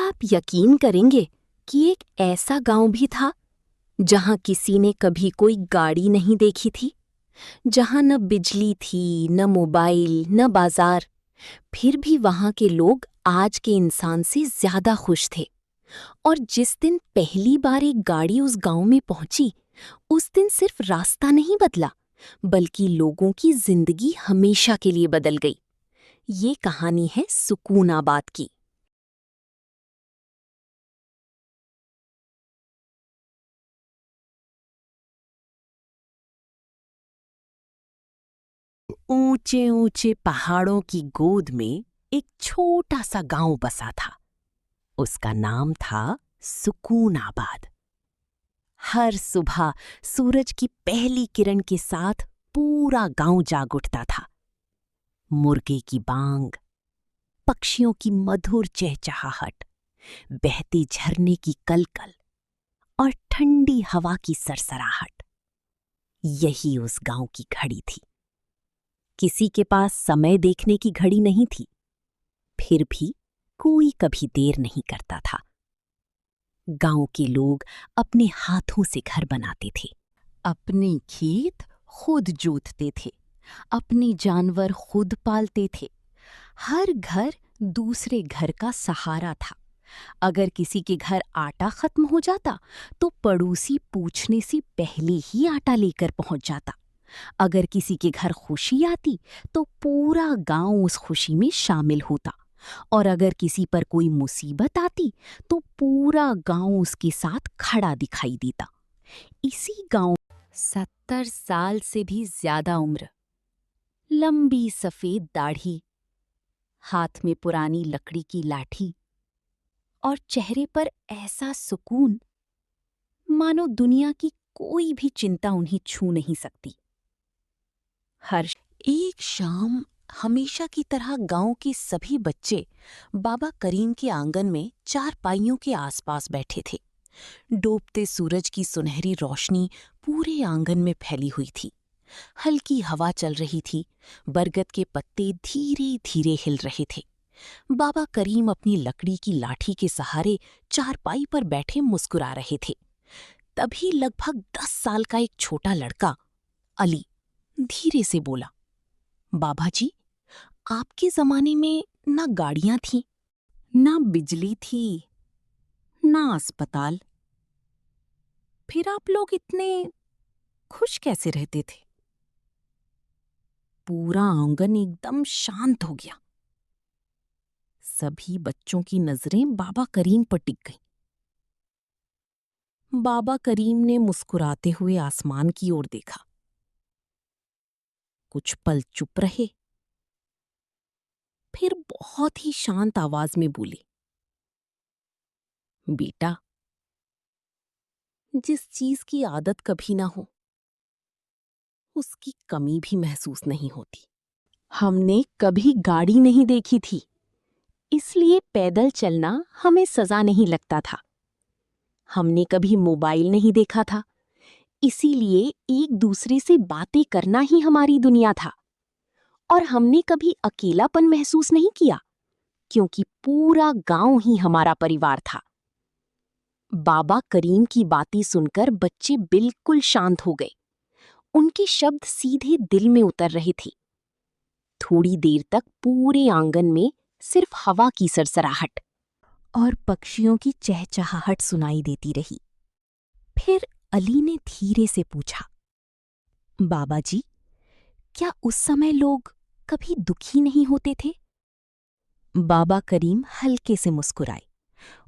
आप यकीन करेंगे कि एक ऐसा गांव भी था जहां किसी ने कभी कोई गाड़ी नहीं देखी थी, जहां न बिजली थी, न मोबाइल, न बाजार। फिर भी वहां के लोग आज के इंसान से ज्यादा खुश थे। और जिस दिन पहली बार एक गाड़ी उस गांव में पहुंची, उस दिन सिर्फ रास्ता नहीं बदला, बल्कि लोगों की जिंदगी हमेशा के लिए बदल गई। ये कहानी है सुकूनाबाद की। ऊंचे ऊंचे पहाड़ों की गोद में एक छोटा सा गांव बसा था। उसका नाम था सुकूनाबाद। हर सुबह सूरज की पहली किरण के साथ पूरा गांव जाग उठता था। मुर्गे की बांग, पक्षियों की मधुर चहचहाहट, बहते झरने की कलकल और ठंडी हवा की सरसराहट, यही उस गांव की घड़ी थी। किसी के पास समय देखने की घड़ी नहीं थी, फिर भी कोई कभी देर नहीं करता था। गांव के लोग अपने हाथों से घर बनाते थे, अपने खेत खुद जोतते थे, अपने जानवर खुद पालते थे। हर घर दूसरे घर का सहारा था। अगर किसी के घर आटा खत्म हो जाता तो पड़ोसी पूछने से पहले ही आटा लेकर पहुंच जाता। अगर किसी के घर खुशी आती तो पूरा गांव उस खुशी में शामिल होता, और अगर किसी पर कोई मुसीबत आती तो पूरा गांव उसके साथ खड़ा दिखाई देता। इसी गांव 70 साल से भी ज्यादा उम्र, लंबी सफेद दाढ़ी, हाथ में पुरानी लकड़ी की लाठी और चेहरे पर ऐसा सुकून मानो दुनिया की कोई भी चिंता उन्हें छू नहीं सकती। एक शाम हमेशा की तरह गांव के सभी बच्चे बाबा करीम के आंगन में चारपाइयों के आसपास बैठे थे। डूबते सूरज की सुनहरी रोशनी पूरे आंगन में फैली हुई थी। हल्की हवा चल रही थी, बरगद के पत्ते धीरे धीरे हिल रहे थे। बाबा करीम अपनी लकड़ी की लाठी के सहारे चारपाई पर बैठे मुस्कुरा रहे थे। तभी लगभग 10 साल का एक छोटा लड़का, अली, धीरे से बोला, बाबा जी, आपके जमाने में ना गाड़ियां थीं, ना बिजली थी, ना अस्पताल, फिर आप लोग इतने खुश कैसे रहते थे? पूरा आंगन एकदम शांत हो गया। सभी बच्चों की नजरें बाबा करीम पर टिक गईं। बाबा करीम ने मुस्कुराते हुए आसमान की ओर देखा। कुछ पल चुप रहे, फिर बहुत ही शांत आवाज में बोले, बेटा, जिस चीज की आदत कभी ना हो उसकी कमी भी महसूस नहीं होती। हमने कभी गाड़ी नहीं देखी थी, इसलिए पैदल चलना हमें सजा नहीं लगता था। हमने कभी मोबाइल नहीं देखा था, इसीलिए एक दूसरे से बातें करना ही हमारी दुनिया था। और हमने कभी अकेलापन महसूस नहीं किया, क्योंकि पूरा गांव ही हमारा परिवार था। बाबा करीम की बातें सुनकर बच्चे बिल्कुल शांत हो गए। उनके शब्द सीधे दिल में उतर रहे थे। थोड़ी देर तक पूरे आंगन में सिर्फ हवा की सरसराहट और पक्षियों की चहचहाहट सुनाई देती रही। फिर अली ने धीरे से पूछा, बाबा जी, क्या उस समय लोग कभी दुखी नहीं होते थे? बाबा करीम हल्के से मुस्कुराए।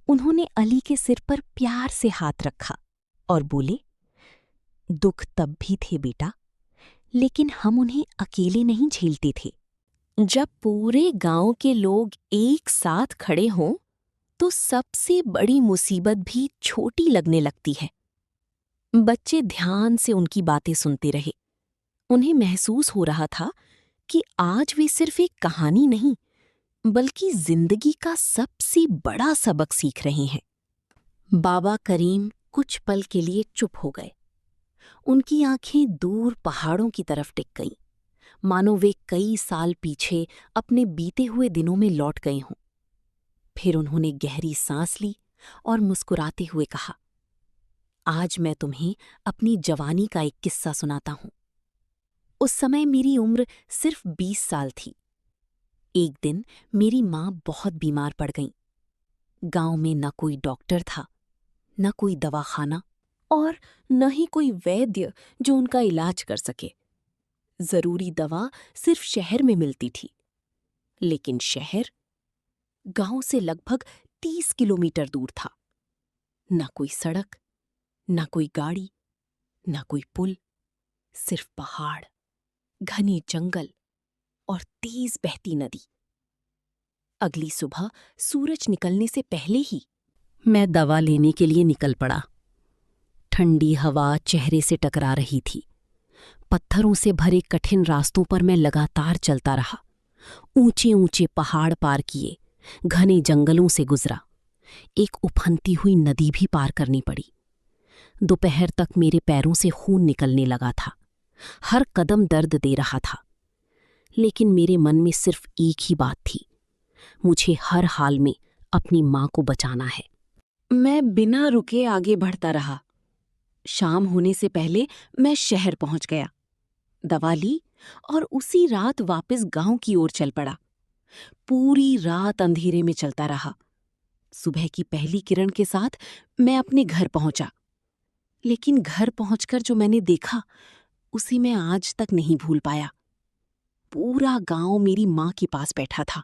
उन्होंने अली के सिर पर प्यार से हाथ रखा और बोले, दुख तब भी थे बेटा, लेकिन हम उन्हें अकेले नहीं झेलते थे। जब पूरे गांव के लोग एक साथ खड़े हों तो सबसे बड़ी मुसीबत भी छोटी लगने लगती है। बच्चे ध्यान से उनकी बातें सुनते रहे। उन्हें महसूस हो रहा था कि आज वे सिर्फ एक कहानी नहीं, बल्कि जिंदगी का सबसे बड़ा सबक सीख रहे हैं। बाबा करीम कुछ पल के लिए चुप हो गए। उनकी आंखें दूर पहाड़ों की तरफ टिक गईं, मानो वे कई साल पीछे अपने बीते हुए दिनों में लौट गए हों। फिर उन्होंने गहरी सांस ली और मुस्कुराते हुए कहा, आज मैं तुम्हें अपनी जवानी का एक किस्सा सुनाता हूं। उस समय मेरी उम्र सिर्फ 20 साल थी। एक दिन मेरी माँ बहुत बीमार पड़ गईं। गांव में न कोई डॉक्टर था, न कोई दवाखाना और न ही कोई वैद्य जो उनका इलाज कर सके। जरूरी दवा सिर्फ शहर में मिलती थी, लेकिन शहर गांव से लगभग 30 किलोमीटर दूर था। न कोई सड़क, न कोई गाड़ी, न कोई पुल, सिर्फ पहाड़, घने जंगल और तेज बहती नदी। अगली सुबह सूरज निकलने से पहले ही मैं दवा लेने के लिए निकल पड़ा। ठंडी हवा चेहरे से टकरा रही थी। पत्थरों से भरे कठिन रास्तों पर मैं लगातार चलता रहा। ऊंचे ऊंचे पहाड़ पार किए, घने जंगलों से गुजरा। एक उफनती हुई नदी भी पार करनी पड़ी। दोपहर तक मेरे पैरों से खून निकलने लगा था। हर कदम दर्द दे रहा था, लेकिन मेरे मन में सिर्फ एक ही बात थी, मुझे हर हाल में अपनी माँ को बचाना है। मैं बिना रुके आगे बढ़ता रहा। शाम होने से पहले मैं शहर पहुंच गया, दवा ली और उसी रात वापस गांव की ओर चल पड़ा। पूरी रात अंधेरे में चलता रहा। सुबह की पहली किरण के साथ मैं अपने घर पहुंचा, लेकिन घर पहुंचकर जो मैंने देखा उसे मैं आज तक नहीं भूल पाया। पूरा गांव मेरी माँ के पास बैठा था।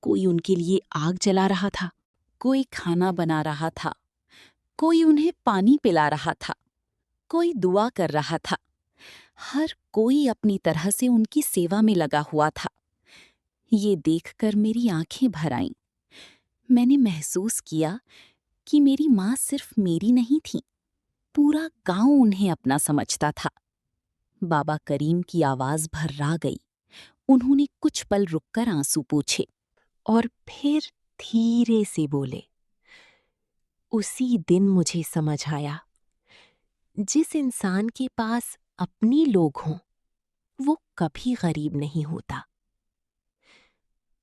कोई उनके लिए आग जला रहा था, कोई खाना बना रहा था, कोई उन्हें पानी पिला रहा था, कोई दुआ कर रहा था। हर कोई अपनी तरह से उनकी सेवा में लगा हुआ था। ये देखकर मेरी आंखें भर आईं। मैंने महसूस किया कि मेरी माँ सिर्फ मेरी नहीं थी, पूरा गांव उन्हें अपना समझता था। बाबा करीम की आवाज भर्रा गई। उन्होंने कुछ पल रुककर आंसू पोंछे और फिर धीरे से बोले, उसी दिन मुझे समझ आया, जिस इंसान के पास अपनी लोग हों वो कभी गरीब नहीं होता।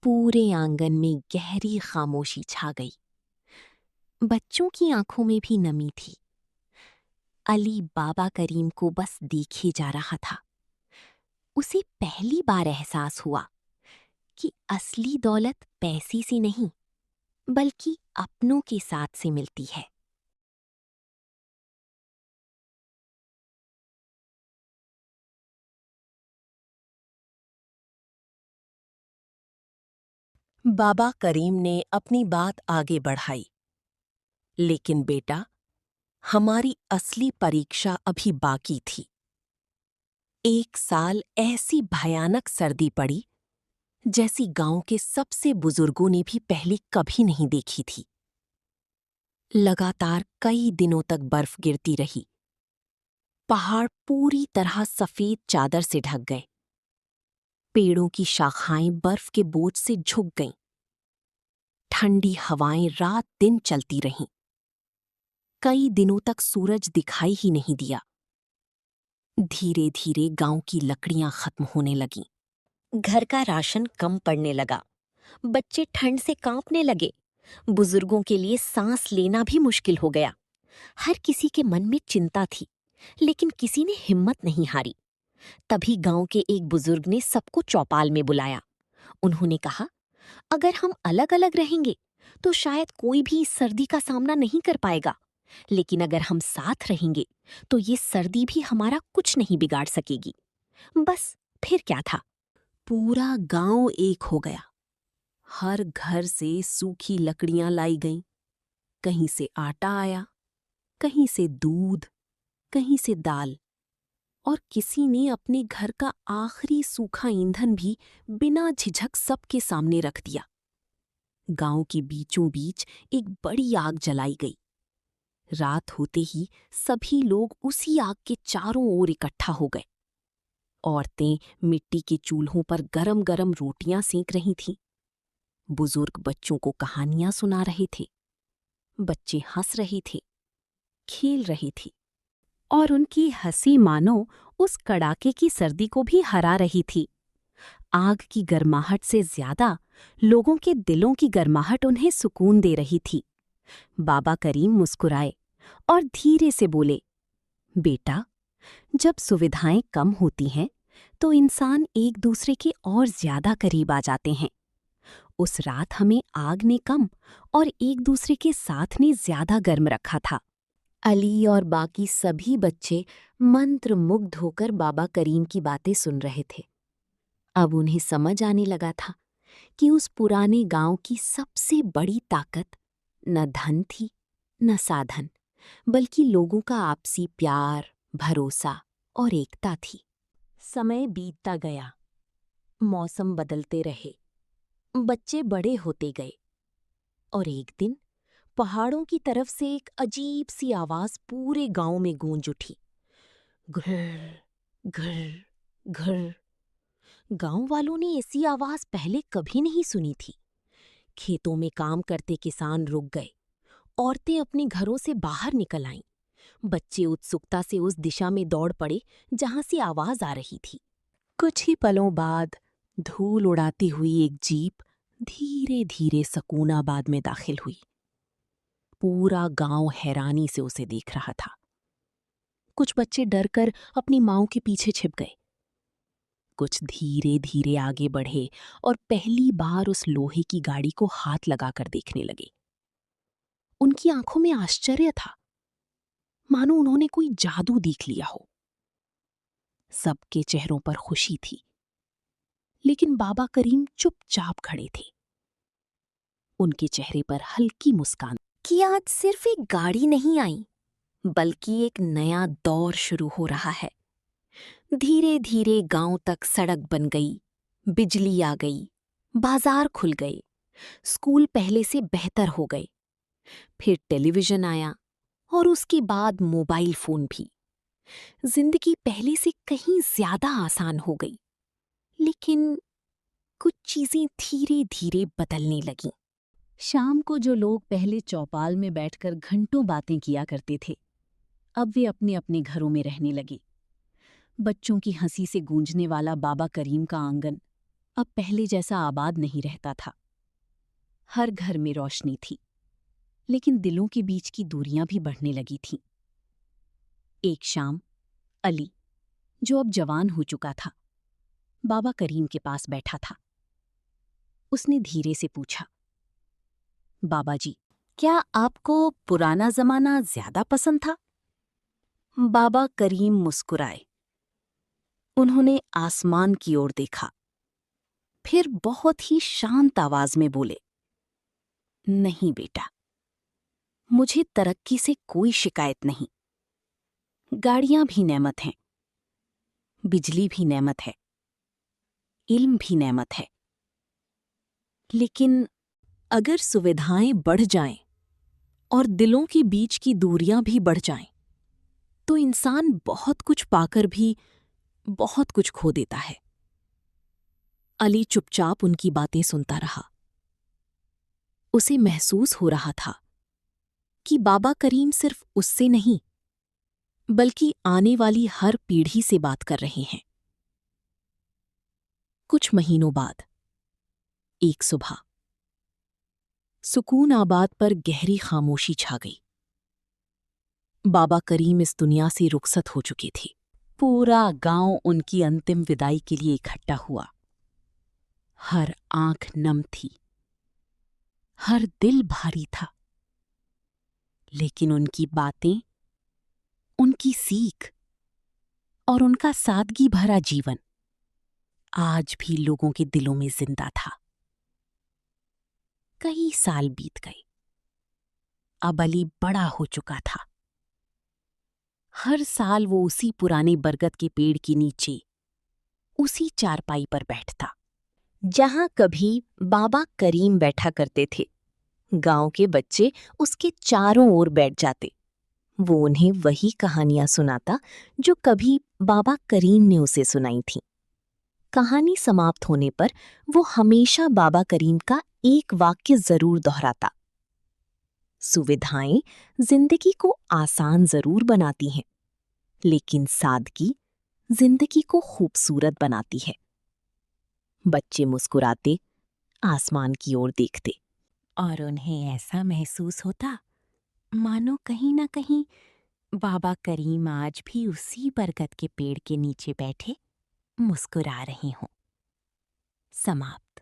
पूरे आंगन में गहरी खामोशी छा गई। बच्चों की आंखों में भी नमी थी। अली बाबा करीम को बस देखे जा रहा था। उसे पहली बार एहसास हुआ कि असली दौलत पैसे से नहीं, बल्कि अपनों के साथ से मिलती है। बाबा करीम ने अपनी बात आगे बढ़ाई, लेकिन बेटा, हमारी असली परीक्षा अभी बाकी थी। 1 साल ऐसी भयानक सर्दी पड़ी जैसी गांव के सबसे बुजुर्गों ने भी पहले कभी नहीं देखी थी। लगातार कई दिनों तक बर्फ गिरती रही। पहाड़ पूरी तरह सफेद चादर से ढक गए। पेड़ों की शाखाएं बर्फ के बोझ से झुक गईं। ठंडी हवाएं रात दिन चलती रहीं। कई दिनों तक सूरज दिखाई ही नहीं दिया। धीरे धीरे गांव की लकड़ियां खत्म होने लगीं। घर का राशन कम पड़ने लगा। बच्चे ठंड से कांपने लगे। बुजुर्गों के लिए सांस लेना भी मुश्किल हो गया। हर किसी के मन में चिंता थी, लेकिन किसी ने हिम्मत नहीं हारी। तभी गांव के एक बुजुर्ग ने सबको चौपाल में बुलाया। उन्होंने कहा, अगर हम अलग अलग रहेंगे तो शायद कोई भी इस सर्दी का सामना नहीं कर पाएगा, लेकिन अगर हम साथ रहेंगे तो ये सर्दी भी हमारा कुछ नहीं बिगाड़ सकेगी। बस फिर क्या था, पूरा गांव एक हो गया। हर घर से सूखी लकड़ियां लाई गईं। कहीं से आटा आया, कहीं से दूध, कहीं से दाल, और किसी ने अपने घर का आखिरी सूखा ईंधन भी बिना झिझक सबके सामने रख दिया। गांव के बीचों बीच एक बड़ी आग जलाई गई। रात होते ही सभी लोग उसी आग के चारों ओर इकट्ठा हो गए। औरतें मिट्टी के चूल्हों पर गरम गरम रोटियां सेंक रही थीं। बुजुर्ग बच्चों को कहानियां सुना रहे थे। बच्चे हंस रहे थे, खेल रहे थे, और उनकी हंसी मानो उस कड़ाके की सर्दी को भी हरा रही थी। आग की गर्माहट से ज्यादा लोगों के दिलों की गर्माहट उन्हें सुकून दे रही थी। बाबा करीम मुस्कुराए और धीरे से बोले, बेटा, जब सुविधाएं कम होती हैं तो इंसान एक दूसरे के और ज्यादा करीब आ जाते हैं। उस रात हमें आग ने कम और एक दूसरे के साथ ने ज्यादा गर्म रखा था। अली और बाकी सभी बच्चे मंत्रमुग्ध होकर बाबा करीम की बातें सुन रहे थे। अब उन्हें समझ आने लगा था कि उस पुराने गांव की सबसे बड़ी ताकत न धन थी न साधन, बल्कि लोगों का आपसी प्यार, भरोसा और एकता थी। समय बीतता गया, मौसम बदलते रहे, बच्चे बड़े होते गए और एक दिन पहाड़ों की तरफ से एक अजीब सी आवाज पूरे गांव में गूंज उठी। घुर घुर घुर। गांव वालों ने ऐसी आवाज पहले कभी नहीं सुनी थी। खेतों में काम करते किसान रुक गए, औरतें अपने घरों से बाहर निकल आईं, बच्चे उत्सुकता से उस दिशा में दौड़ पड़े जहां से आवाज आ रही थी। कुछ ही पलों बाद धूल उड़ाती हुई एक जीप धीरे धीरे सकूनाबाद में दाखिल हुई। पूरा गांव हैरानी से उसे देख रहा था। कुछ बच्चे डरकर अपनी मांओं के पीछे छिप गए, कुछ धीरे धीरे आगे बढ़े और पहली बार उस लोहे की गाड़ी को हाथ लगाकर देखने लगे। उनकी आंखों में आश्चर्य था, मानो उन्होंने कोई जादू देख लिया हो। सबके चेहरों पर खुशी थी, लेकिन बाबा करीम चुपचाप खड़े थे। उनके चेहरे पर हल्की मुस्कान कि आज सिर्फ एक गाड़ी नहीं आई, बल्कि एक नया दौर शुरू हो रहा है। धीरे धीरे गांव तक सड़क बन गई, बिजली आ गई, बाजार खुल गए, स्कूल पहले से बेहतर हो गए। फिर टेलीविजन आया और उसके बाद मोबाइल फोन भी। जिंदगी पहले से कहीं ज्यादा आसान हो गई, लेकिन कुछ चीजें धीरे धीरे बदलने लगीं। शाम को जो लोग पहले चौपाल में बैठकर घंटों बातें किया करते थे, अब वे अपने अपने घरों में रहने लगे। बच्चों की हंसी से गूंजने वाला बाबा करीम का आंगन अब पहले जैसा आबाद नहीं रहता था। हर घर में रोशनी थी, लेकिन दिलों के बीच की दूरियां भी बढ़ने लगी थीं। एक शाम अली, जो अब जवान हो चुका था, बाबा करीम के पास बैठा था। उसने धीरे से पूछा, बाबा जी, क्या आपको पुराना जमाना ज्यादा पसंद था? बाबा करीम मुस्कुराए। उन्होंने आसमान की ओर देखा, फिर बहुत ही शांत आवाज में बोले, नहीं बेटा, मुझे तरक्की से कोई शिकायत नहीं। गाड़ियां भी नेमत हैं, बिजली भी नेमत है, इल्म भी नेमत है, लेकिन अगर सुविधाएं बढ़ जाएं और दिलों के बीच की दूरियां भी बढ़ जाएं, तो इंसान बहुत कुछ पाकर भी बहुत कुछ खो देता है। अली चुपचाप उनकी बातें सुनता रहा। उसे महसूस हो रहा था कि बाबा करीम सिर्फ उससे नहीं, बल्कि आने वाली हर पीढ़ी से बात कर रहे हैं। कुछ महीनों बाद एक सुबह सुकून आबाद पर गहरी खामोशी छा गई। बाबा करीम इस दुनिया से रुखसत हो चुके थे। पूरा गांव उनकी अंतिम विदाई के लिए इकट्ठा हुआ। हर आंख नम थी, हर दिल भारी था, लेकिन उनकी बातें, उनकी सीख और उनका सादगी भरा जीवन आज भी लोगों के दिलों में जिंदा था। कई साल बीत गए। अब अली बड़ा हो चुका था। हर साल वो उसी पुराने बरगद के पेड़ के नीचे, उसी चारपाई पर बैठता, जहां कभी बाबा करीम बैठा करते थे। गांव के बच्चे उसके चारों ओर बैठ जाते। वो उन्हें वही कहानियां सुनाता जो कभी बाबा करीम ने उसे सुनाई थीं। कहानी समाप्त होने पर वो हमेशा बाबा करीम का एक वाक्य जरूर दोहराता, सुविधाएं जिंदगी को आसान जरूर बनाती हैं, लेकिन सादगी जिंदगी को खूबसूरत बनाती है। बच्चे मुस्कुराते, आसमान की ओर देखते, और उन्हें ऐसा महसूस होता मानो कहीं ना कहीं बाबा करीम आज भी उसी बरगद के पेड़ के नीचे बैठे मुस्कुरा रहे हों। समाप्त।